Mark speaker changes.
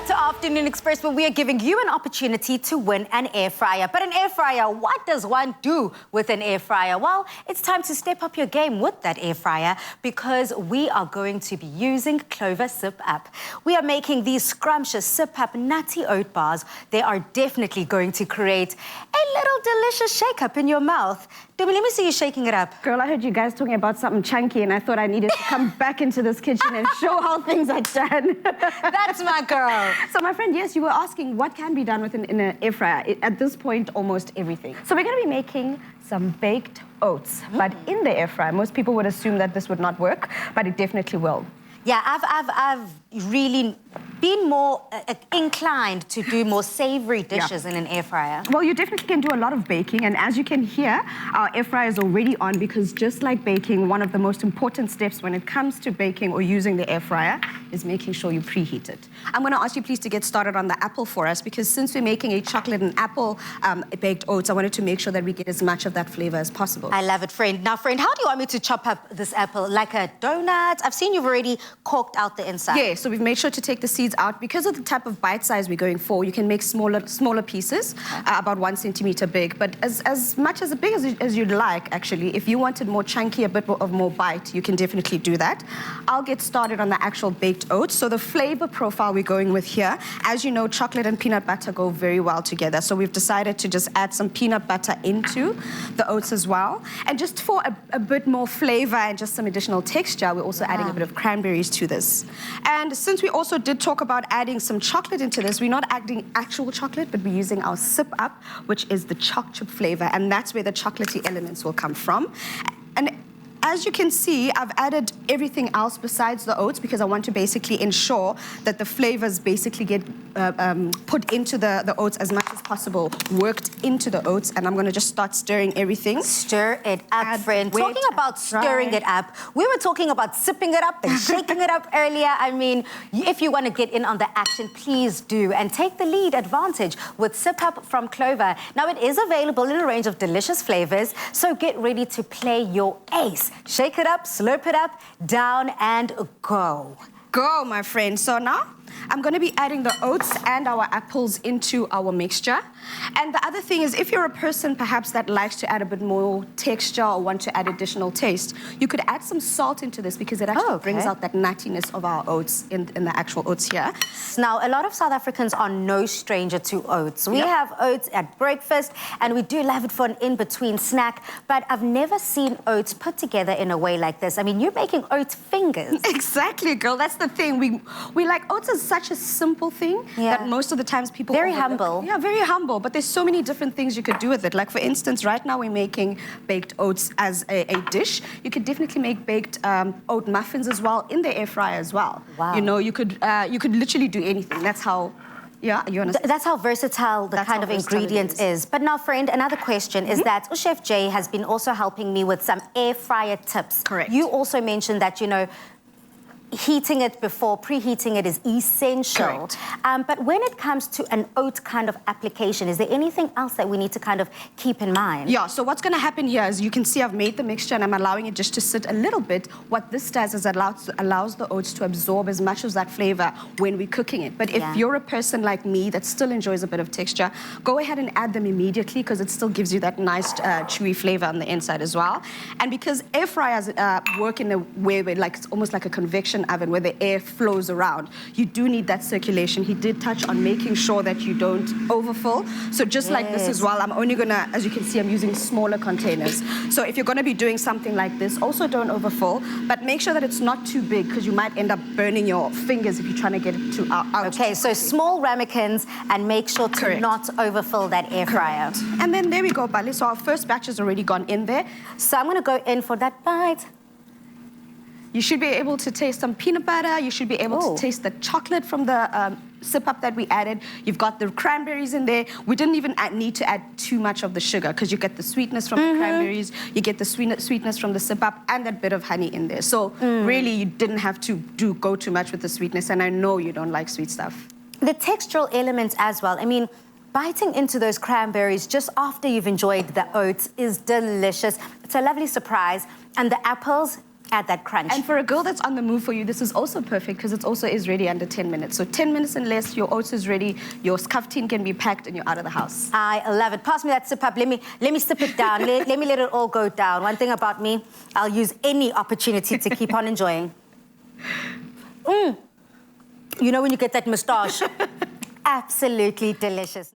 Speaker 1: back to Afternoon Express, where we are giving you an opportunity to win an air fryer. But an air fryer, what does one do with an air fryer? Well, it's time to step up your game with that air fryer because we are going to be using Clover Sip Up. We are making these scrumptious Sip Up nutty oat bars. They are definitely going to create a little delicious shake-up in your mouth. Domi, let me see you shaking it up.
Speaker 2: Girl, I heard you guys talking about something chunky and I thought I needed to come back into this kitchen and show how things are done.
Speaker 1: That's my girl.
Speaker 2: So my friend, yes, you were asking what can be done with in an air fryer. At this point, almost everything. So we're going to be making some baked oats. But in the air fryer, most people would assume that this would not work, but it definitely will.
Speaker 1: Yeah, I've really been more inclined to do more savory dishes in an air fryer.
Speaker 2: Well, you definitely can do a lot of baking, and as you can hear, our air fryer is already on because just like baking, one of the most important steps when it comes to baking or using the air fryer is making sure you preheat it. I'm going to ask you please to get started on the apple for us because since we're making a chocolate and apple baked oats, I wanted to make sure that we get as much of that flavor as possible.
Speaker 1: I love it, friend. Now, friend, how do you want me to chop up this apple? Like a donut? I've seen you've already corked out the inside.
Speaker 2: Yeah, so we've made sure to take the seeds out. Because of the type of bite size we're going for, you can make smaller pieces, about 1 centimeter big. But as much as big as you'd like, actually, if you wanted more chunky, a bit of more bite, you can definitely do that. I'll get started on the actual baked oats. So the flavor profile we're going with here, as you know, chocolate and peanut butter go very well together. So we've decided to just add some peanut butter into the oats as well. And just for a bit more flavor and just some additional texture, we're also adding a bit of cranberries to this. And since we also did talk about adding some chocolate into this, we're not adding actual chocolate, but we're using our Sip Up, which is the choc chip flavor, and that's where the chocolatey elements will come from. And as you can see, I've added everything else besides the oats because I want to basically ensure that the flavors basically get put into the oats as much as possible, worked into the oats, and I'm going to just start stirring everything.
Speaker 1: Stir it up, friend. Talking about stirring it up, we were talking about sipping it up and shaking it up earlier. I mean, if you want to get in on the action, please do, and take the lead advantage with Sip Up from Clover. Now, it is available in a range of delicious flavors, so get ready to play your ace. Shake it up, slurp it up, down and go.
Speaker 2: Go, my friend. So now I'm going to be adding the oats and our apples into our mixture. And the other thing is, if you're a person perhaps that likes to add a bit more texture or want to add additional taste, you could add some salt into this because it actually brings out that nuttiness of our oats in the actual oats here.
Speaker 1: Now, a lot of South Africans are no stranger to oats. We have oats at breakfast and we do love it for an in-between snack, but I've never seen oats put together in a way like this. I mean, you're making oat fingers.
Speaker 2: Exactly, girl. That's the thing. We like oats is such a simple thing that most of the times people
Speaker 1: very humble.
Speaker 2: Yeah, very humble. But there's so many different things you could do with it. Like for instance, right now we're making baked oats as a dish. You could definitely make baked oat muffins as well in the air fryer as well.
Speaker 1: Wow.
Speaker 2: You know, you could literally do anything. That's how. Yeah, you understand?
Speaker 1: That's how versatile the kind of ingredient is. But now, friend, another question is that Chef Jay has been also helping me with some air fryer tips.
Speaker 2: Correct.
Speaker 1: You also mentioned that, you know, heating it before preheating it is essential.
Speaker 2: Correct.
Speaker 1: But when it comes to an oat kind of application, is there anything else that we need to kind of keep in mind?
Speaker 2: Yeah, so what's going to happen here is you can see I've made the mixture and I'm allowing it just to sit a little bit. What this does is allows the oats to absorb as much of that flavor when we're cooking it. But if you're a person like me that still enjoys a bit of texture, go ahead and add them immediately because it still gives you that nice chewy flavor on the inside as well. And because air fryers work in a way where like it's almost like a convection oven where the air flows around, you do need that circulation. He did touch on making sure that you don't overfill. So just like this as well, I'm only gonna, as you can see, I'm using smaller containers. So if you're gonna be doing something like this, also don't overfill, but make sure that it's not too big because you might end up burning your fingers if you're trying to get it to out.
Speaker 1: Okay, so small ramekins and make sure to not overfill that air fryer.
Speaker 2: And then there we go, Bali. So our first batch has already gone in there.
Speaker 1: So I'm gonna go in for that bite.
Speaker 2: You should be able to taste some peanut butter. You should be able to taste the chocolate from the Sip Up that we added. You've got the cranberries in there. We didn't even need to add too much of the sugar because you get the sweetness from the cranberries, you get the sweetness from the Sip Up, and that bit of honey in there. So really, you didn't have to go too much with the sweetness, and I know you don't like sweet stuff.
Speaker 1: The textural elements as well. I mean, biting into those cranberries just after you've enjoyed the oats is delicious. It's a lovely surprise. And the apples, add that crunch.
Speaker 2: And for a girl that's on the move for you, this is also perfect because it also is ready under 10 minutes. So 10 minutes and less, your oats is ready, your scuff tin can be packed, and you're out of the house.
Speaker 1: I love it. Pass me that sip up. Let me sip it down. let me let it all go down. One thing about me, I'll use any opportunity to keep on enjoying. You know when you get that moustache? Absolutely delicious.